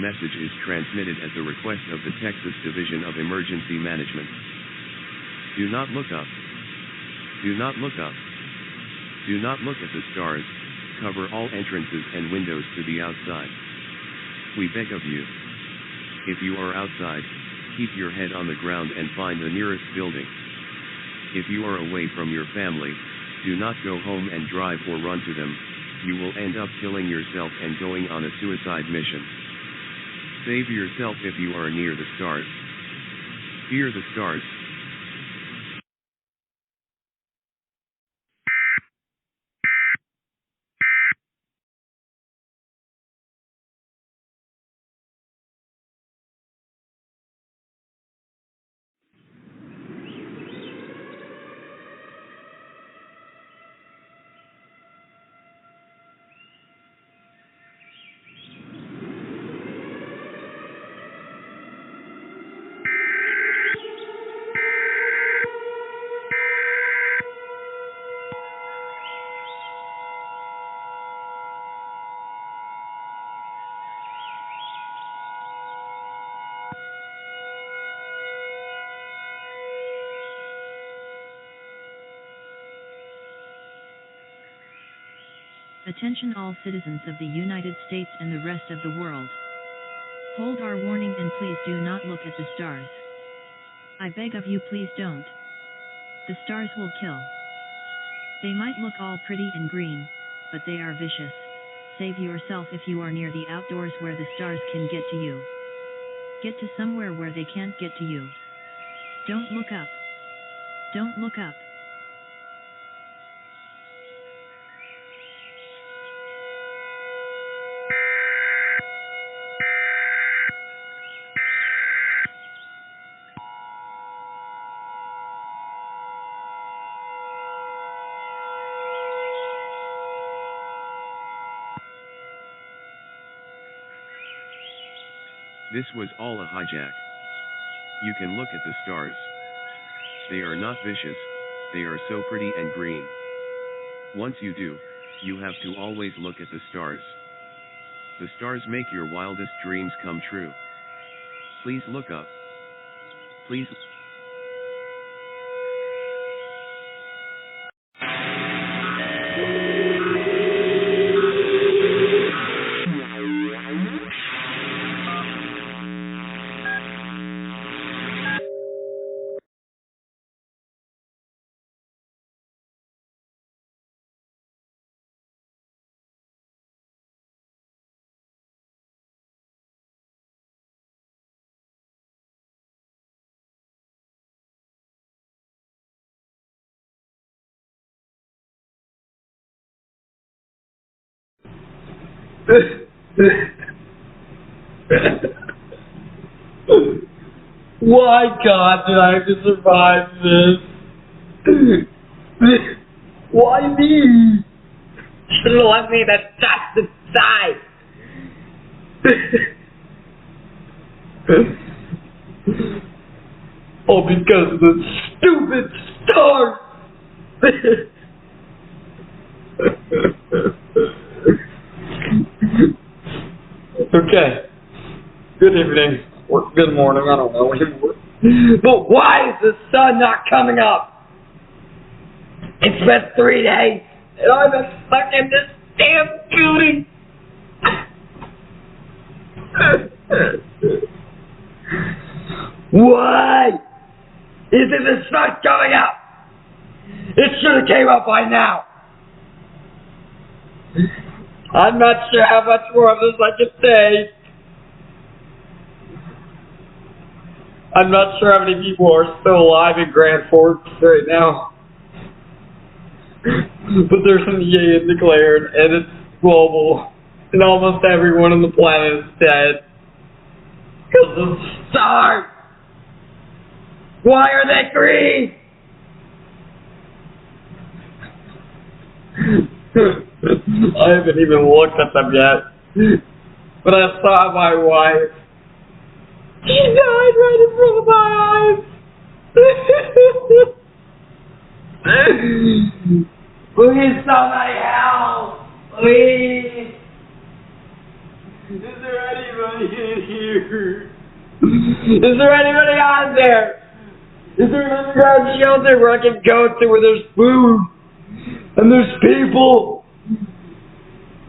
message is transmitted at the request of the Texas Division of Emergency Management. Do not look up. Do not look up. Do not look at the stars. Cover all entrances and windows to the outside. We beg of you. If you are outside, keep your head on the ground and find the nearest building. If you are away from your family, do not go home and drive or run to them. You will end up killing yourself and going on a suicide mission. Save yourself if you are near the stars. Fear the stars. Attention all citizens of the United States and the rest of the world. Hold our warning and please do not look at the stars. I beg of you, please don't. The stars will kill. They might look all pretty and green, but they are vicious. Save yourself if you are near the outdoors where the stars can get to you. Get to somewhere where they can't get to you. Don't look up. Don't look up. This was all a hijack. You can look at the stars. They are not vicious, they are so pretty and green. Once you do, you have to always look at the stars. The stars make your wildest dreams come true. Please look up. Please. Why, God, did I have to survive this? Why me? Should have left me that dust inside. All because of the stupid stars. Okay. Good evening. Or good morning, I don't know anymore. But why is the sun not coming up? It's been 3 days, and I've been stuck in this damn building. Why isn't the sun coming up? It should have came up by now. I'm not sure how much more of this I can take. I'm not sure how many people are still alive in Grand Forks right now. But there's an EAS declared, and it's global. And almost everyone on the planet is dead. Because of stars! Why are they green? I haven't even looked at them yet. But I saw my wife. She died right in front of my eyes. Please, somebody help! Please! Is there anybody in here? Is there anybody on there? Is there an underground shelter where I can go to where there's food and there's people?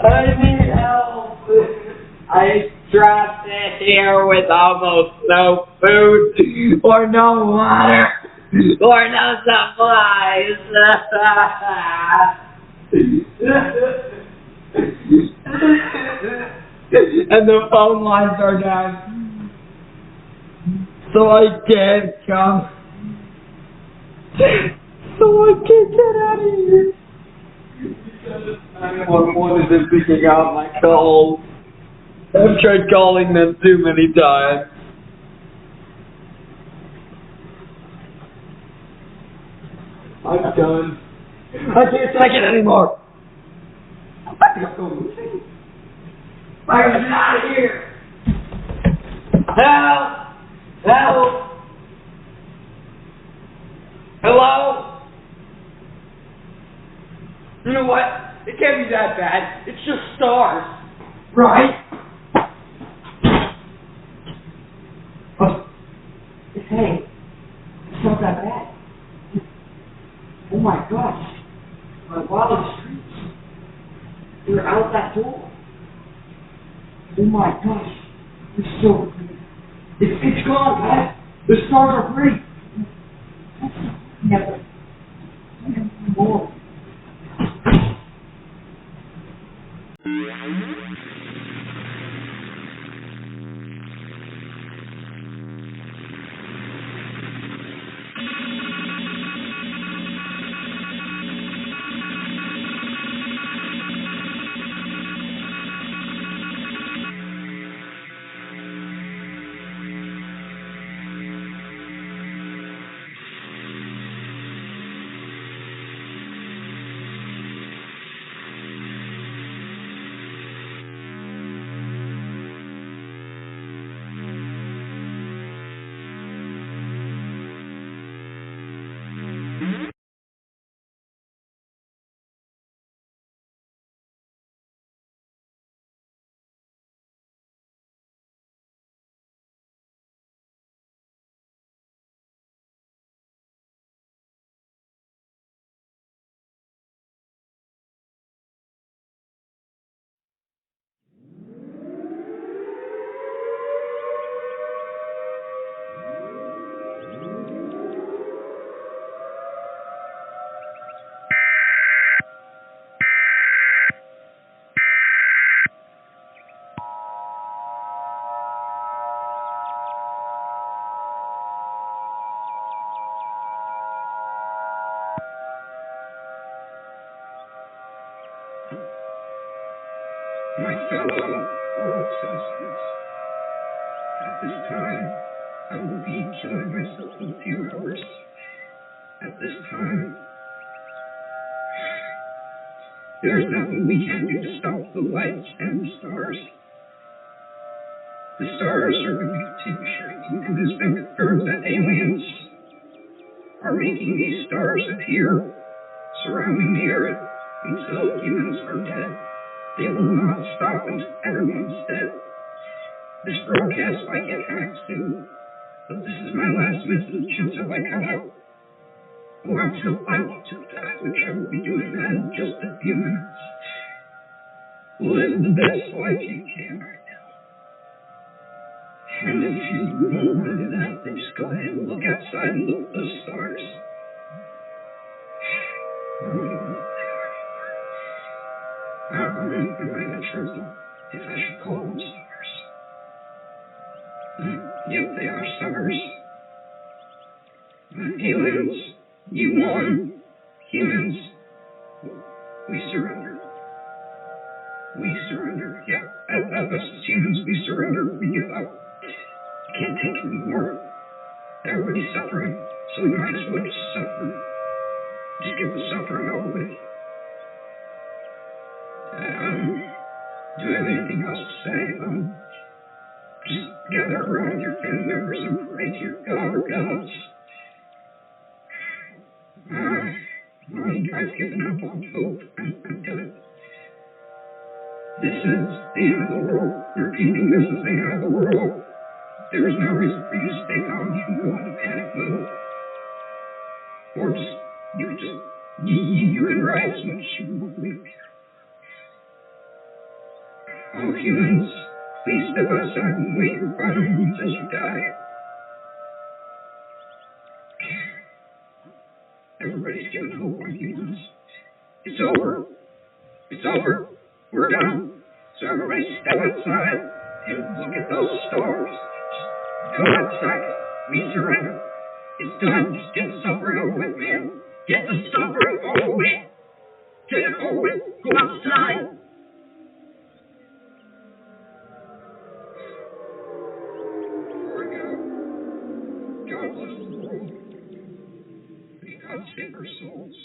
I need help. I'm trapped in here with almost no food or no water or no supplies. And the phone lines are down, so I can't come. So I can't get out of here. 911 isn't picking up my calls. I've tried calling them too many times. I'm done. I can't take it anymore. I gotta go. I gotta get out of here. Help! Help! Hello? You know what? It can't be that bad. It's just stars. Right? Hey, it's not that bad. Oh my gosh. My wildest dreams. You're out that door. Oh my gosh. It's so free. It's gone, man. The stars are free. Never. Never more. My fellow world citizens, at this time, I will be killing myself in a few hours. At this time, there is nothing we can do to stop the lights and the stars. The stars are going to continue shining, and it has been confirmed that aliens are making these stars appear surrounding the earth until humans are dead. They will not stop until everyone's dead. This broadcast might get hacked soon, but this is my last message until I cut out. Or until I want to die, which I will be doing that in just a few minutes. Live the best life you can right now. And if you don't want to do that, then just go ahead and look outside and look at those stars. I don't know what they are for. I don't know if I'm not sure if I should call them stars. Yep, they are stars. Aliens, you won. Humans, we surrender. We surrender. Yeah, as us as humans, we surrender. We give up. Can't take any more. Everybody's suffering, so we might as well just suffer. Just get the suffering over with. Do you have anything else to say? Just gather around your family members and pray to your God or gods. I've given up on hope. I'm done. This is the end of the world. They're repeating, this is the end of the world. There is no reason for you to stay calm. You can go into panic mode. Or you're in riot mode. All humans, please step outside and wait your final moments as you die. Everybody's giving hope on humans. It's over. It's over. We're done. So everybody step outside and look at those stars. Go outside. We surrender. It's done. Just get the suffering over with, man. Get the suffering over with. Get it over with. Go outside. Before I go, God bless the world. May God save our souls.